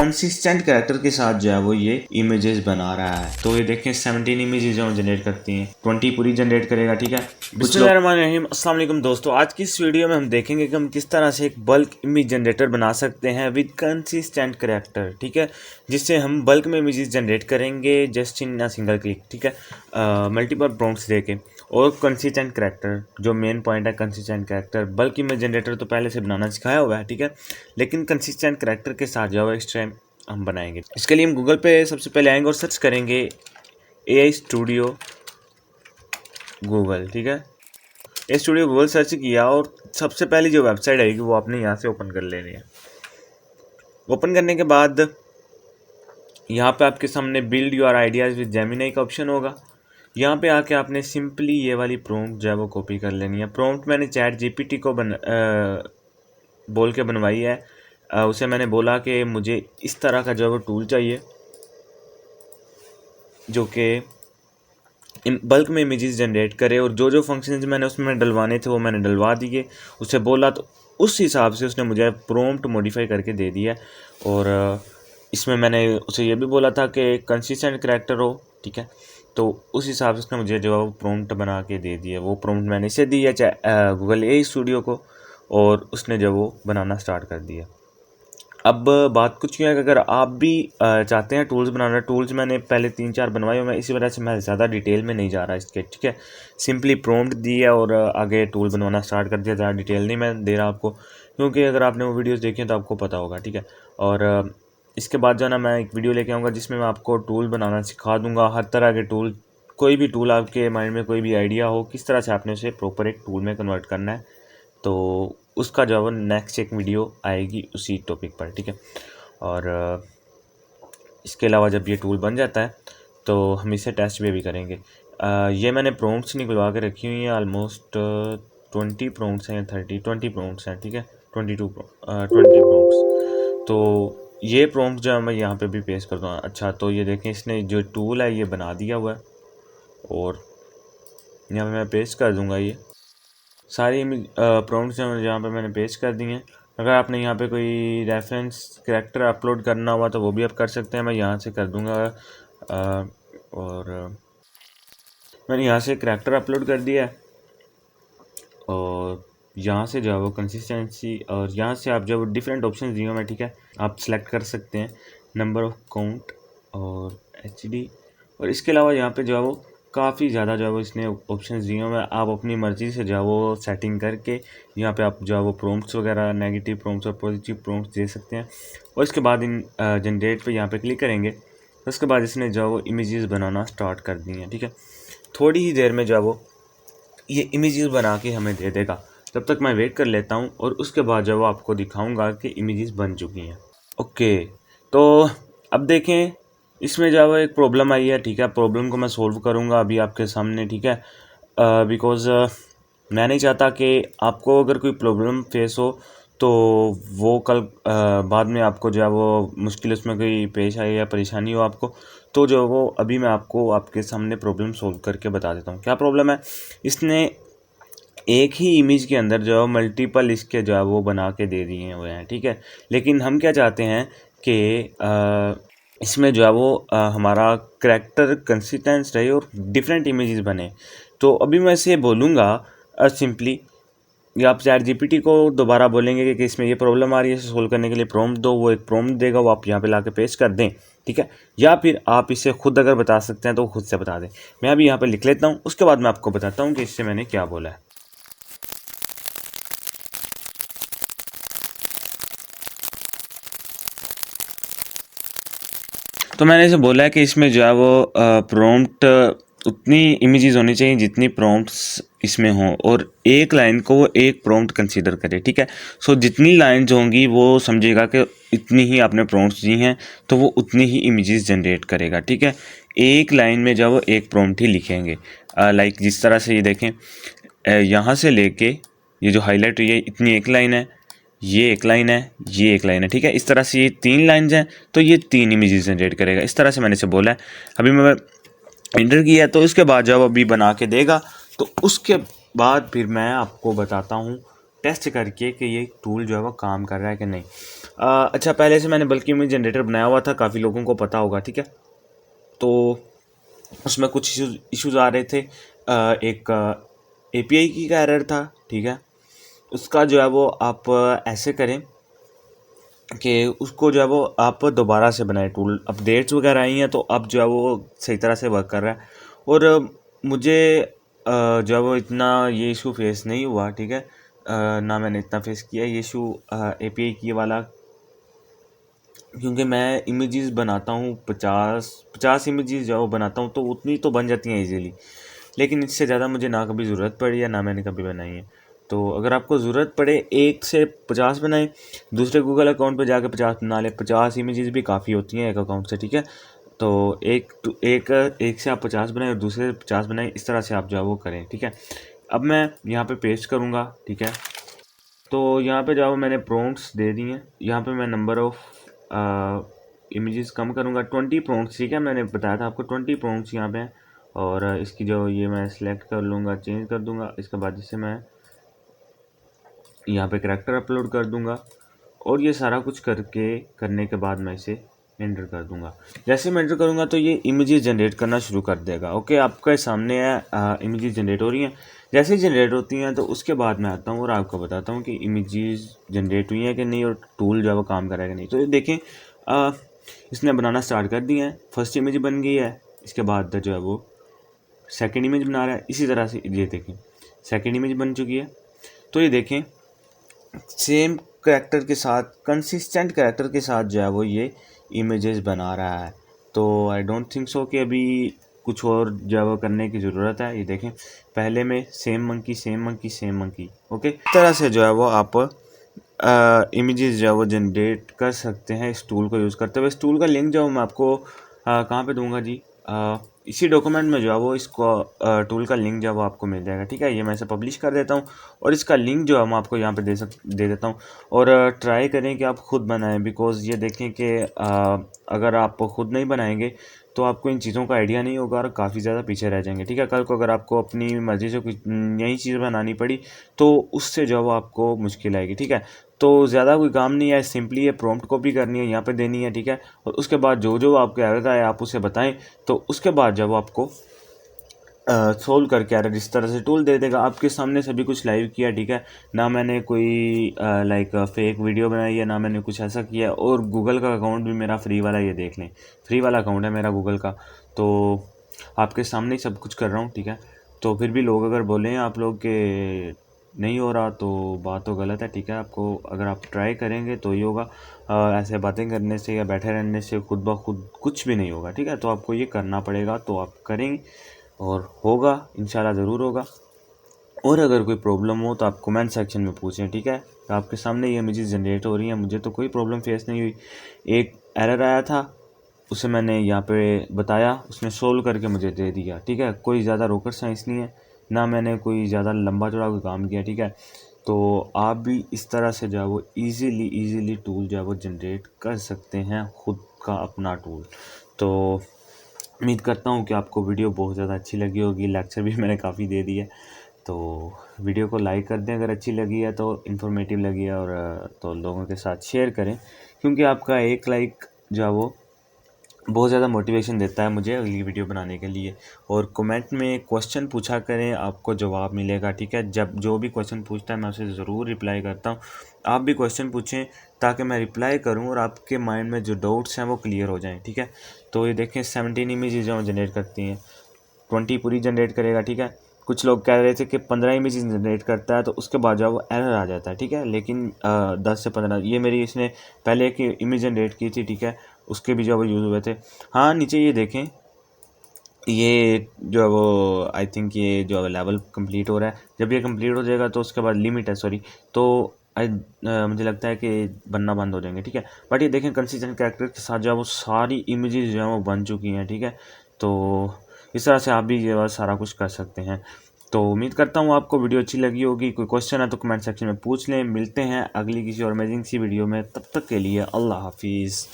Consistent character के साथ जो है वो ये इमेजेस बना रहा है। तो ये देखें 17 इमेजेस जो जनरेट करती हैं, 20 पूरी जनरेट करेगा। ठीक है, बिस्मिल्लाहिर्रहमानिर्रहीम। अस्सलाम वालेकुम दोस्तों, आज की इस वीडियो में हम देखेंगे कि हम किस तरह से एक बल्क इमेज जनरेटर बना सकते हैं विद कंसिस्टेंट कैरेक्टर। ठीक है, जिससे हम बल्क में इमेजेस जनरेट करेंगे just in a single click. ठीक है, मल्टीपल प्रॉम्प्ट्स देके और कंसिस्टेंट कैरेक्टर, जो मेन पॉइंट है consistent character. Bulk image generator तो पहले से बनाना सिखाया हुआ है, ठीक है, लेकिन कंसिस्टेंट कैरेक्टर के साथ जो है एक्स्ट्रा हम बनाएंगे। इसके लिए हम गूगल पे सबसे पहले आएंगे और सर्च करेंगे AI स्टूडियो गूगल। ठीक है, AI स्टूडियो गूगल सर्च किया और सबसे पहली जो वेबसाइट आएगी वो आपने यहाँ से ओपन कर लेनी है। ओपन करने के बाद यहाँ पे आपके सामने build your ideas with Gemini का ऑप्शन होगा। यहाँ पे आके आपने सिंपली ये वाली प्रॉम्प्ट जो है वो कॉपी कर लेनी है। प्रॉम्प्ट मैंने चैट GPT को बोल के बनवाई है। उसे मैंने बोला कि मुझे इस तरह का जो है वो टूल चाहिए जो कि बल्क में इमेजेस जनरेट करे, और जो जो फंक्शंस मैंने उसमें डलवाने थे वो मैंने डलवा दिए। उसे बोला तो उस हिसाब से उसने मुझे प्रॉम्प्ट मॉडिफाई करके दे दिया। और इसमें मैंने उसे ये भी बोला था कि कंसिस्टेंट कैरेक्टर हो। ठीक है, तो उस हिसाब से उसने मुझे जो है वो प्रॉम्प्ट बना के दे दिया। वो प्रॉम्प्ट मैंने इसे दी है गूगल AI स्टूडियो को, और उसने जो वो बनाना स्टार्ट कर दिया। अब बात कुछ यूँ है कि अगर आप भी चाहते हैं टूल्स बनाना, टूल्स मैंने पहले 3-4 बनवाए हुए हैं, इसी वजह से मैं ज़्यादा डिटेल में नहीं जा रहा इसके। ठीक है, सिंपली प्रॉम्प्ट दी है और आगे टूल बनवाना स्टार्ट कर दिया। ज़्यादा डिटेल नहीं मैं दे रहा आपको, क्योंकि अगर आपने वो वीडियोस देखे हैं तो आपको पता होगा। ठीक है, और इसके बाद जो है ना मैं एक वीडियो लेके आऊँगा जिसमें मैं आपको टूल बनाना सिखा दूँगा। हर तरह के टूल, कोई भी टूल आपके माइंड में कोई भी आइडिया हो, किस तरह से आपने उसे प्रॉपर एक टूल में कन्वर्ट करना है, तो उसका जो है नेक्स्ट एक वीडियो आएगी उसी टॉपिक पर। ठीक है, और इसके अलावा जब ये टूल बन जाता है तो हम इसे टेस्ट भी करेंगे। ये मैंने प्रॉम्प्ट्स निकलवा के रखी हुई हैं, ऑलमोस्ट 20 प्रॉम्प्ट्स हैं, 20 प्रॉम्प्ट्स हैं। ठीक है, 20 प्रॉम्प्ट्स। तो ये प्रॉम्प्ट जो है मैं यहाँ पे भी पेस्ट कर दूँगा। अच्छा, तो ये देखें इसने जो टूल है ये बना दिया हुआ है, और यहाँ पे मैं पेस्ट कर दूँगा। ये सारी प्रॉम्प्ट्स यहाँ पे मैंने पेस्ट कर दी हैं। अगर आपने यहाँ पे कोई रेफरेंस कैरेक्टर अपलोड करना हुआ तो वो भी आप कर सकते हैं। मैं यहाँ से कर दूँगा, और मैंने यहाँ से कैरेक्टर अपलोड कर दिया है, और यहाँ से जो है वो कंसिस्टेंसी, और यहाँ से आप जो डिफरेंट ऑप्शन दिए हैं, ठीक है, आप सेलेक्ट कर सकते हैं, नंबर ऑफ काउंट और HD। और इसके अलावा यहाँ पे जो है वो काफ़ी ज़्यादा जो है वो इसने ऑप्शन दिए हैं। आप अपनी मर्ज़ी से जो है वो सेटिंग करके यहाँ पे आप जो है वो प्रॉम्प्ट्स वगैरह, नेगेटिव प्रॉम्प्ट्स और पॉजिटिव प्रॉम्प्ट्स दे सकते हैं। और इसके बाद इन जनरेट पे यहाँ पे क्लिक करेंगे, तो उसके बाद इसने जो है वो इमेजेस बनाना स्टार्ट कर दी हैं। ठीक है, थोड़ी ही देर में जो है वो ये इमेजेस बना के हमें दे देगा। तब तक मैं वेट कर लेता हूँ, और उसके बाद जो है वो आपको दिखाऊँगा कि इमेजेस बन चुकी हैं। ओके, तो अब देखें इसमें जो है एक प्रॉब्लम आई है। ठीक है, प्रॉब्लम को मैं सोल्व करूंगा अभी आपके सामने। ठीक है, बिकॉज़ मैं नहीं चाहता कि आपको अगर कोई प्रॉब्लम फेस हो तो वो कल बाद में आपको जो है वो मुश्किल उसमें कोई पेश आए या परेशानी हो आपको, तो जो वो अभी मैं आपको आपके सामने प्रॉब्लम सोल्व करके बता देता हूँ। क्या प्रॉब्लम है, इसने एक ही इमेज के अंदर जो है मल्टीपल इसके जो है वो बना के दे दिए हुए हैं। ठीक है, लेकिन हम क्या चाहते हैं कि इसमें जो है वो हमारा कैरेक्टर कंसिस्टेंट रहे और डिफरेंट इमेजेस बने। तो अभी मैं इसे बोलूँगा सिंपली, या आप चैट GPT को दोबारा बोलेंगे कि इसमें ये प्रॉब्लम आ रही है, इसे सोल्व करने के लिए प्रॉम्प्ट दो, वो एक प्रॉम्प्ट देगा, वो आप यहाँ पे लाके पेस्ट कर दें। ठीक है, या फिर आप इसे खुद अगर बता सकते हैं तो खुद से बता दें। मैं अभी यहाँ पे लिख लेता हूँ, उसके बाद मैं आपको बताता हूँ कि इससे मैंने क्या बोला है। तो मैंने इसे बोला है कि इसमें जो है वो प्रॉम्प्ट उतनी इमेजेस होनी चाहिए जितनी प्रॉम्प्ट्स इसमें हों, और एक लाइन को वो एक प्रॉम्प्ट कंसीडर करे। ठीक है, सो जितनी लाइन्स होंगी वो समझेगा कि इतनी ही आपने प्रॉम्प्ट्स दी हैं, तो वो उतनी ही इमेजेस जनरेट करेगा। ठीक है, एक लाइन में जो वो एक प्रॉम्प्ट ही लिखेंगे। लाइक जिस तरह से ये देखें, यहाँ से लेके ये जो हाईलाइट हुई है इतनी एक लाइन है, ये एक लाइन है, ये एक लाइन है। ठीक है, इस तरह से ये 3 लाइन्स हैं, तो ये 3 इमेजेस जनरेट करेगा। इस तरह से मैंने इसे बोला है। अभी मैं एंटर किया तो इसके बाद जब अभी बना के देगा, तो उसके बाद फिर मैं आपको बताता हूँ टेस्ट करके कि ये टूल जो है वो काम कर रहा है कि नहीं। अच्छा, पहले से मैंने बल्कि इमेज जनरेटर बनाया हुआ था, काफ़ी लोगों को पता होगा, ठीक है। तो उसमें कुछ इश्यूज़ आ रहे थे। एक API की का एरर था, ठीक है। उसका जो है वो आप ऐसे करें कि उसको जो है वो आप दोबारा से बनाए। टूल अपडेट्स वगैरह आई हैं तो अब जो है वो सही तरह से वर्क कर रहा है। और मुझे जो है वो इतना ये इशू फेस नहीं हुआ, ठीक है। ना मैंने इतना फेस किया ये इशू API की वाला, क्योंकि मैं इमेजेस बनाता हूँ 50 इमेजेस जो बनाता हूँ तो उतनी तो बन जाती हैं इजीली, लेकिन इससे ज़्यादा मुझे ना कभी ज़रूरत पड़ी है ना मैंने कभी बनाई है। तो अगर आपको ज़रूरत पड़े 1 से 50 बनाएं, दूसरे गूगल अकाउंट पे जाके 50 बना लें। 50 इमेजेस भी काफ़ी होती हैं एक अकाउंट से, ठीक है। तो एक से आप 50 बनाएं और दूसरे से 50 बनाएं, इस तरह से आप जो है वो करें, ठीक है। अब मैं यहाँ पे पेस्ट करूँगा, ठीक है। तो यहाँ पे जो मैंने प्रॉम्प्ट्स दे दी हैं, यहाँ पे मैं नंबर ऑफ़ इमेजेस कम करूँगा, 20 प्रॉम्प्ट्स, ठीक है। मैंने बताया था आपको 20 प्रॉम्प्ट्स यहाँ पे हैं। और इसकी जो ये मैं सिलेक्ट कर लूँगा, चेंज कर दूँगा। इसके बाद इसे मैं यहाँ पे करैक्टर अपलोड कर दूँगा और ये सारा कुछ करने के बाद मैं इसे एंटर कर दूँगा। जैसे मैं एंटर करूँगा तो ये इमेजेस जनरेट करना शुरू कर देगा। ओके, आपके सामने है इमेजेस जनरेट हो रही हैं। जैसे ही जनरेट होती हैं तो उसके बाद मैं आता हूँ और आपको बताता हूँ कि इमेजेस जनरेट हुई हैं कि नहीं और टूल जो है वो काम कर रहा है कि नहीं। तो ये देखें, इसने बनाना स्टार्ट कर दिया है। फर्स्ट इमेज बन गई है, इसके बाद जो है वो सेकंड इमेज बना रहा है। इसी तरह से ये देखें सेकंड इमेज बन चुकी है। तो ये देखें सेम कैरेक्टर के साथ, कंसिस्टेंट कैरेक्टर के साथ जो है वो ये इमेजेस बना रहा है। तो आई डोंट थिंक सो कि अभी कुछ और जो है वो करने की ज़रूरत है। ये देखें पहले में same monkey same monkey same monkey. Okay, इस तरह से जो है वो आप इमेजेस जो है वो जनरेट कर सकते हैं इस टूल को यूज़ करते हुए। इस टूल का लिंक जो मैं आपको कहाँ पे दूंगा जी, इसी डॉक्यूमेंट में जो है वो इसको टूल का लिंक जो है वो आपको मिल जाएगा, ठीक है। ये मैं इसे पब्लिश कर देता हूँ और इसका लिंक जो है मैं आपको यहाँ पे दे देता हूँ। और ट्राई करें कि आप ख़ुद बनाएं, बिकॉज़ ये देखें कि अगर आप ख़ुद नहीं बनाएंगे तो आपको इन चीज़ों का आइडिया नहीं होगा और काफ़ी ज़्यादा पीछे रह जाएंगे, ठीक है। कल को अगर आपको अपनी मर्ज़ी से कुछ नई चीज़ बनानी पड़ी तो उससे जो है वो आपको मुश्किल आएगी, ठीक है। तो ज़्यादा कोई काम नहीं है, सिंपली ये प्रॉम्प्ट कॉपी करनी है, यहाँ पे देनी है, ठीक है। और उसके बाद जो जो आपको एरर आए आप उसे बताएं, तो उसके बाद जब आपको सोल्व करके एरर इस तरह से टूल दे देगा। आपके सामने सभी कुछ लाइव किया, ठीक है। ना मैंने कोई लाइक फेक वीडियो बनाई है, ना मैंने कुछ ऐसा किया। और गूगल का अकाउंट भी मेरा फ्री वाला, ये देख लें फ्री वाला अकाउंट है मेरा गूगल का। तो आपके सामने ही सब कुछ कर रहा हूँ, ठीक है। तो फिर भी लोग अगर बोलें आप लोग के नहीं हो रहा तो बात तो गलत है, ठीक है। आपको अगर आप ट्राई करेंगे तो ही होगा। ऐसे बातें करने से या बैठे रहने से खुद ब खुद कुछ भी नहीं होगा, ठीक है। तो आपको ये करना पड़ेगा, तो आप करेंगे और होगा, इंशाल्लाह ज़रूर होगा। और अगर कोई प्रॉब्लम हो तो आप कमेंट सेक्शन में पूछें, ठीक है। आपके सामने ये इमेजेस जनरेट हो रही हैं, मुझे तो कोई प्रॉब्लम फेस नहीं हुई। एक एरर आया था, उसे मैंने यहाँ पे बताया, उसने सोल्व करके मुझे दे दिया, ठीक है। कोई ज़्यादा रॉकेट साइंस नहीं है, ना मैंने कोई ज़्यादा लंबा चौड़ा कोई काम किया, ठीक है। तो आप भी इस तरह से जो है वो ईज़िली टूल जो है वो जनरेट कर सकते हैं, ख़ुद का अपना टूल। तो उम्मीद करता हूँ कि आपको वीडियो बहुत ज़्यादा अच्छी लगी होगी। लेक्चर भी मैंने काफ़ी दे दिया, तो वीडियो को लाइक कर दें अगर अच्छी लगी है, तो इन्फॉर्मेटिव लगी है। और तो लोगों के साथ शेयर करें, क्योंकि आपका एक लाइक जो है वो बहुत ज़्यादा मोटिवेशन देता है मुझे अगली वीडियो बनाने के लिए। और कमेंट में क्वेश्चन पूछा करें, आपको जवाब मिलेगा, ठीक है। जब जो भी क्वेश्चन पूछता है मैं उसे ज़रूर रिप्लाई करता हूँ। आप भी क्वेश्चन पूछें ताकि मैं रिप्लाई करूँ और आपके माइंड में जो डाउट्स हैं वो क्लियर हो जाएं, ठीक है। तो ये देखें 17 इमेजेस जो जनरेट करती हैं, 20 पूरी जनरेट करेगा, ठीक है। कुछ लोग कह रहे थे कि 15 इमेजेस जनरेट करता है तो उसके बाद जो वो एरर आ जाता है, ठीक है। लेकिन 10 से 15 ये मेरी इसने पहले एक इमेज जनरेट की थी, ठीक है, उसके भी जो वो यूज़ हुए थे। हाँ, नीचे ये देखें, ये जो है वो आई थिंक ये जो लेवल कंप्लीट हो रहा है। जब ये कंप्लीट हो जाएगा तो उसके बाद लिमिट है, सॉरी, तो मुझे लगता है कि बनना बंद हो जाएंगे, ठीक है। बट ये देखें कंसिस्टेंट कैरेक्टर के साथ जो है वो सारी इमेजेस जो है वो बन चुकी हैं, ठीक है। तो इस तरह से आप भी ये सारा कुछ कर सकते हैं। तो उम्मीद करता हूँ आपको वीडियो अच्छी लगी होगी। कोई क्वेश्चन है तो कमेंट सेक्शन में पूछ लें। मिलते हैं अगली किसी और अमेजिंग सी वीडियो में, तब तक के लिए अल्लाह हाफिज़।